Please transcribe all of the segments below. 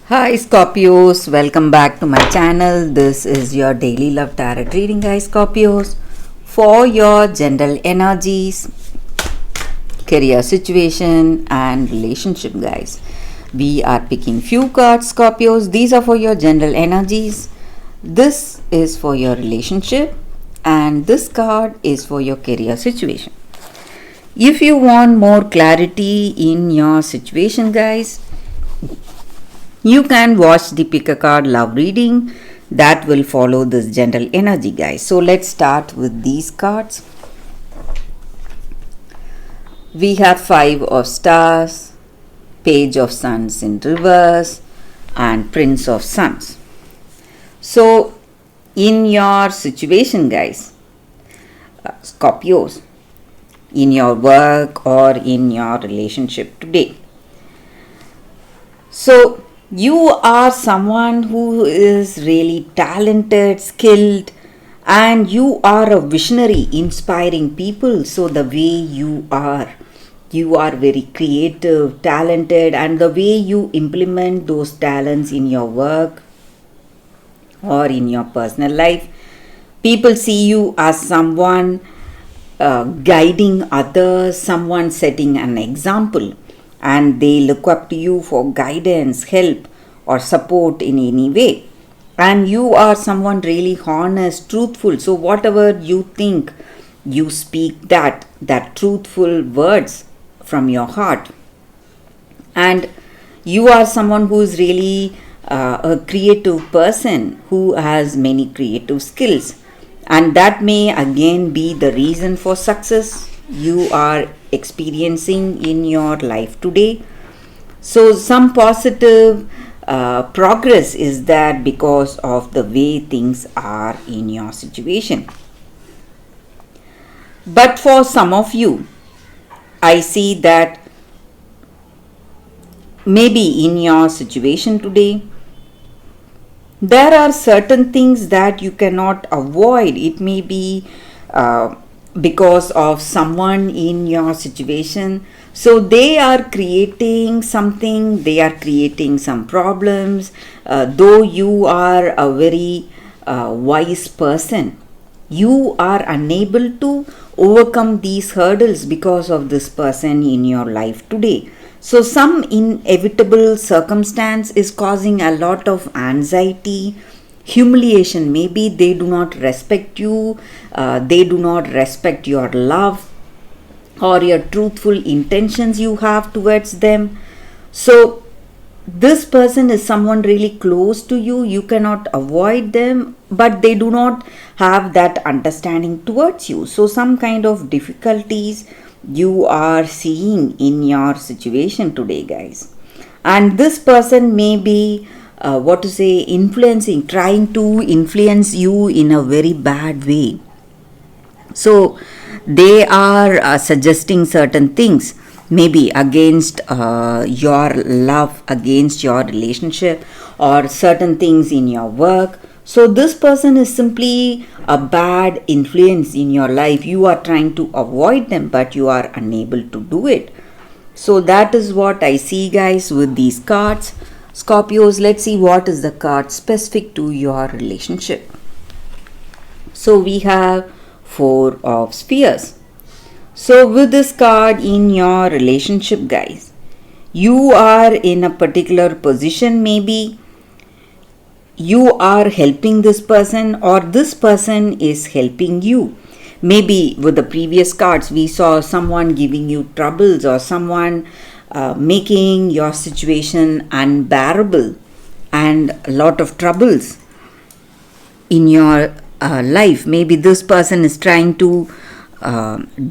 Hi Scorpios, welcome back to my channel. This is your daily love tarot reading, guys. Scorpios, for your general energies, career situation, and relationship, guys. We are picking few cards, Scorpios. These are for your general energies. This is for your relationship, and this card is for your career situation. If you want more clarity in your situation, guys, you can watch the pick a card love reading that will follow this general energy, guys. So let's start with these cards. We have Five of Stars, Page of Suns in reverse, and Prince of Suns. So in your situation, guys, Scorpios, in your work or in your relationship today, so you are someone who is really talented, skilled, and you are a visionary, inspiring people. So the way you are very creative, talented, and the way you implement those talents in your work or in your personal life, people see you as someone guiding others, someone setting an example, and they look up to you for guidance, help, or support in any way. And you are someone really honest, truthful. So whatever you think, you speak that truthful words from your heart. And you are someone who is really a creative person who has many creative skills, and that may again be the reason for success you are experiencing in your life today. So some positive progress is that because of the way things are in your situation. But for some of you, I see that maybe in your situation today, there are certain things that you cannot avoid. It may be because of someone in your situation. So they are creating something, they are creating some problems. Though you are a very wise person, you are unable to overcome these hurdles because of this person in your life today. So some inevitable circumstance is causing a lot of anxiety, humiliation. Maybe they do not respect you, they do not respect your love or your truthful intentions you have towards them. So this person is someone really close to you. You cannot avoid them, but they do not have that understanding towards you. So some kind of difficulties you are seeing in your situation today, guys. And this person may be influencing, trying to influence you in a very bad way. So they are suggesting certain things, maybe against your love, against your relationship, or certain things in your work. So this person is simply a bad influence in your life. You are trying to avoid them, but you are unable to do it. So that is what I see, guys, with these cards. Scorpios, let's see what is the card specific to your relationship. So we have Four of Spheres. So with this card in your relationship, guys, you are in a particular position. Maybe you are helping this person or this person is helping you. Maybe with the previous cards we saw someone giving you troubles or someone making your situation unbearable and a lot of troubles in your life. Maybe this person is trying to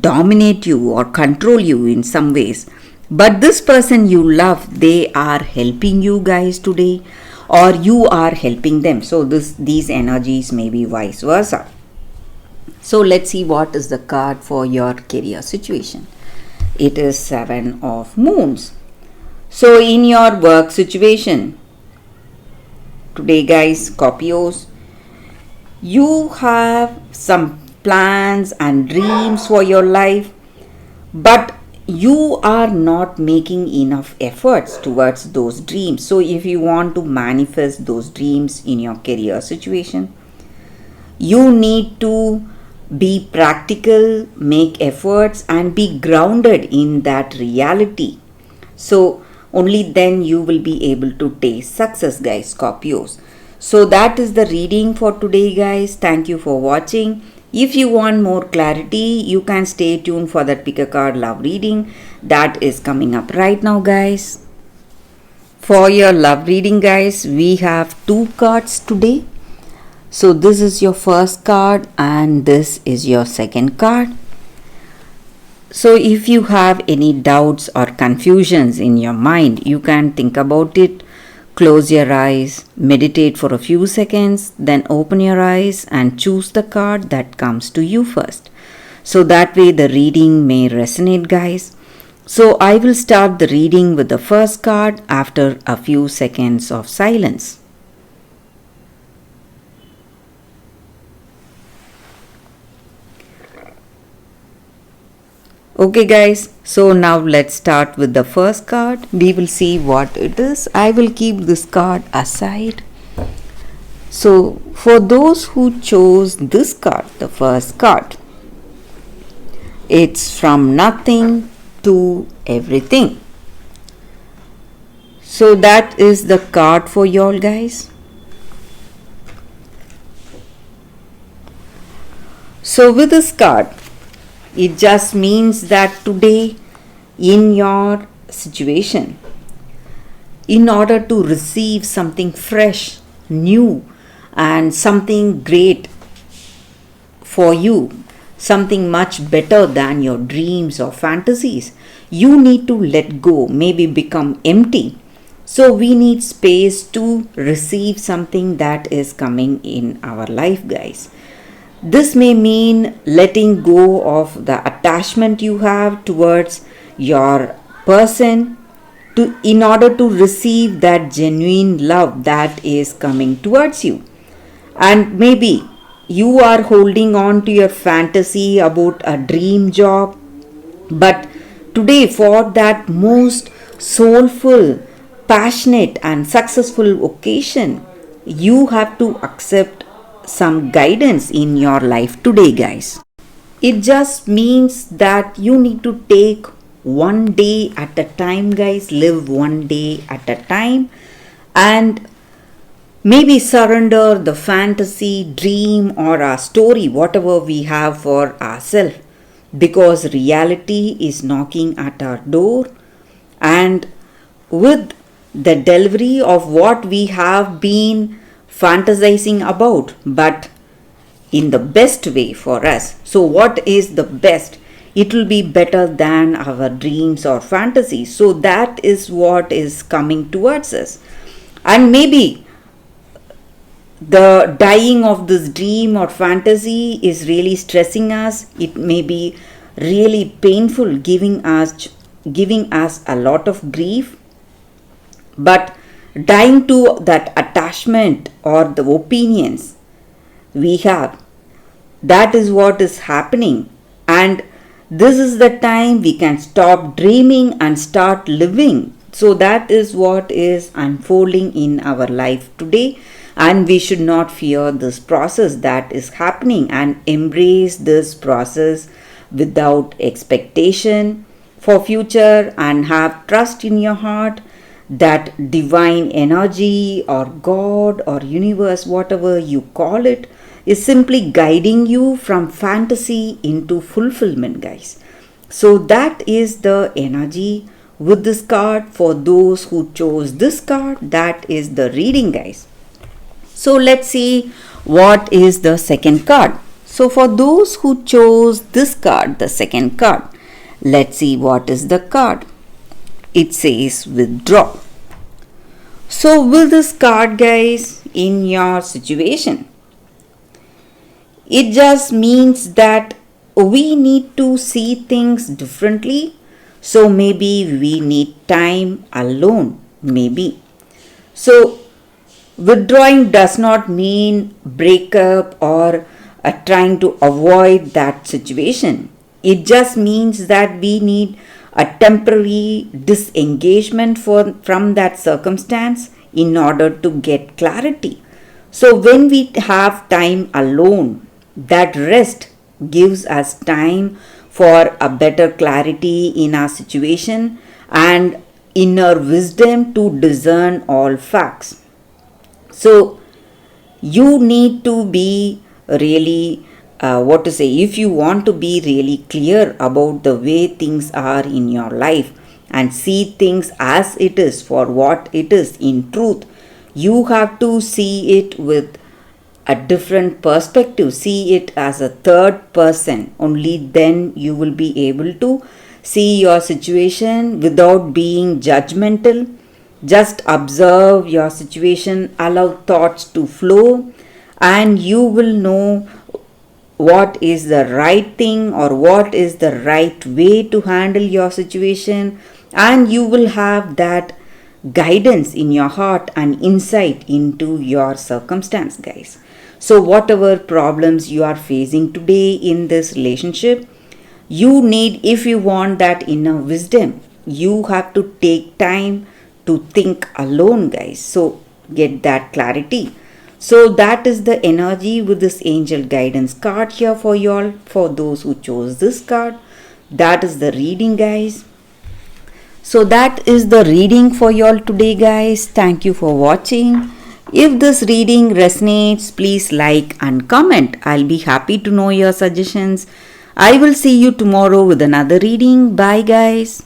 dominate you or control you in some ways. But this person you love, they are helping you, guys, today, or you are helping them. So these energies may be vice versa. So let's see what is the card for your career situation. It is Seven of Moons. So in your work situation today, guys, Scorpios, you have some plans and dreams for your life, but you are not making enough efforts towards those dreams. So if you want to manifest those dreams in your career situation, you need to be practical, make efforts, and be grounded in that reality. So only then you will be able to taste success, guys, Scorpios. So that is the reading for today, guys. Thank you for watching. If you want more clarity, you can stay tuned for that pick a card love reading that is coming up right now, guys. For your love reading, guys, we have 2 cards today. So this is your first card and this is your second card. So if you have any doubts or confusions in your mind, you can think about it. Close your eyes, meditate for a few seconds, then open your eyes and choose the card that comes to you first. So that way the reading may resonate, guys. So I will start the reading with the first card after a few seconds of silence. Okay, guys, so now let's start with the first card. We will see what it is. I will keep this card aside. So for those who chose this card, the first card, it's from nothing to everything. So that is the card for y'all, guys. So with this card, it just means that today in your situation, in order to receive something fresh, new, and something great for you, something much better than your dreams or fantasies, you need to let go, maybe become empty. So we need space to receive something that is coming in our life, guys. This may mean letting go of the attachment you have towards your person in order to receive that genuine love that is coming towards you. And maybe you are holding on to your fantasy about a dream job, but today for that most soulful, passionate and successful occasion, you have to accept some guidance in your life today, guys. It just means that you need to take one day at a time, guys. Live one day at a time and maybe surrender the fantasy, dream or a story, whatever we have for ourselves, because reality is knocking at our door, and with the delivery of what we have been fantasizing about, but in the best way for us. So what is the best? It will be better than our dreams or fantasies. So that is what is coming towards us. And maybe the dying of this dream or fantasy is really stressing us. It may be really painful, giving us a lot of grief. But dying to that attachment or the opinions we have, that is what is happening. And this is the time we can stop dreaming and start living. So that is what is unfolding in our life today. And we should not fear this process that is happening and embrace this process without expectation for future, and have trust in your heart that divine energy or God or universe, whatever you call it, is simply guiding you from fantasy into fulfillment, guys. So that is the energy with this card. For those who chose this card, that is the reading, guys. So let's see what is the second card. So for those who chose this card, the second card, let's see what is the card. It says withdraw. So with this card, guys, in your situation, it just means that we need to see things differently. So maybe we need time alone, maybe. So withdrawing does not mean breakup or trying to avoid that situation. It just means that we need a temporary disengagement from that circumstance in order to get clarity. So, when we have time alone, that rest gives us time for a better clarity in our situation and inner wisdom to discern all facts. So, you need to be really what to say, if you want to be really clear about the way things are in your life and see things as it is for what it is in truth, you have to see it with a different perspective, see it as a third person. Only then you will be able to see your situation without being judgmental. Just observe your situation, allow thoughts to flow, and you will know what is the right thing or what is the right way to handle your situation, and you will have that guidance in your heart and insight into your circumstance, guys. So whatever problems you are facing today in this relationship, you need, if you want that inner wisdom, you have to take time to think alone, guys. So get that clarity. So that is the energy with this angel guidance card here for y'all, for those who chose this card. That is the reading, guys. So that is the reading for y'all today, guys. Thank you for watching. If this reading resonates, please like and comment. I'll be happy to know your suggestions. I will see you tomorrow with another reading. Bye, guys.